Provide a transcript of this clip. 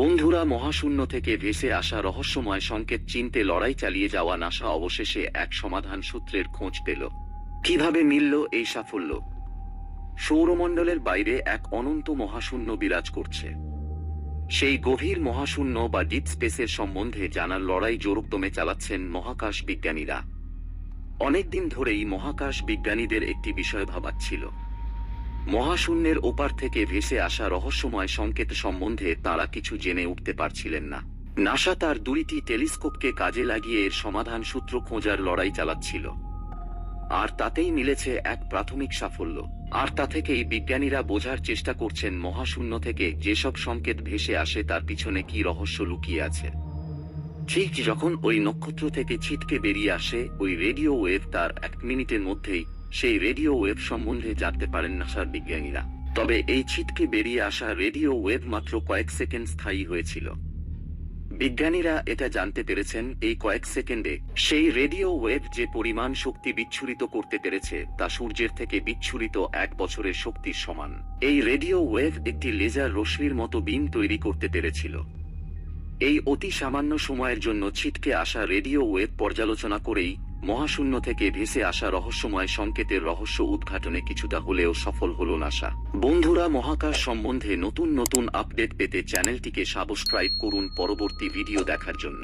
বন্ধুরা, মহাশূন্য থেকে ভেসে আসা রহস্যময় সংকেত চিনতে লড়াই চালিয়ে যাওয়া নাসা অবশেষে এক সমাধান সূত্রের খোঁজ পেল। কিভাবে মিলল এই সাফল্য? সৌরমণ্ডলের বাইরে এক অনন্ত মহাশূন্য বিরাজ করছে। সেই গভীর মহাশূন্য বা ডিপ স্পেসের সম্বন্ধে জানার লড়াই জোরকদমে চালাচ্ছেন মহাকাশ বিজ্ঞানীরা। অনেকদিন ধরেই মহাকাশ বিজ্ঞানীদের একটি বিষয় ভাবাচ্ছিল। মহাশূন্যের ওপার থেকে ভেসে আসা রহস্যময় সংকেত সম্বন্ধে তাঁরা কিছু জেনে উঠতে পারছিলেন না। নাসা তার দুইটি টেলিস্কোপকে কাজে লাগিয়ে এর সমাধান সূত্র খোঁজার লড়াই চালাচ্ছিল। আর তাতেই মিলেছে এক প্রাথমিক সাফল্য। আর তা থেকেই বিজ্ঞানীরা বোঝার চেষ্টা করছেন মহাশূন্য থেকে যেসব সংকেত ভেসে আসে তার পিছনে কি রহস্য লুকিয়ে আছে। ঠিক যখন ওই নক্ষত্র থেকে ছিটকে বেরিয়ে আসে ওই রেডিও ওয়েভ, তার 1 মিনিটের মধ্যেই সেই রেডিও ওয়েভ সম্বন্ধে জানতে পারেন নাসার বিজ্ঞানীরা। তবে এই ছিটকে বেরিয়ে আসা রেডিও ওয়েভ মাত্র কয়েক সেকেন্ড স্থায়ী হয়েছিল। বিজ্ঞানীরা এটা জানতে পেরেছেন এই কয়েক সেকেন্ডে সেই রেডিও ওয়েভ যে পরিমাণ শক্তি বিচ্ছুরিত করতে পেরেছে তা সূর্যের থেকে বিচ্ছুরিত 1 বছরের শক্তির সমান। এই রেডিও ওয়েভ একটি লেজার রশ্মির মতো বিম তৈরি করতে পেরেছিল। এই অতি সামান্য সময়ের জন্য ছিটকে আসা রেডিও ওয়েভ পর্যালোচনা করেই মহাশূন্য থেকে ভেসে আসা রহস্যময় সংকেতের রহস্য উদ্ঘাটনে কিছুটা হলেও সফল হল নাসা। বন্ধুরা, মহাকাশ সম্বন্ধে নতুন নতুন আপডেট পেতে চ্যানেলটিকে সাবস্ক্রাইব করুন পরবর্তী ভিডিও দেখার জন্য।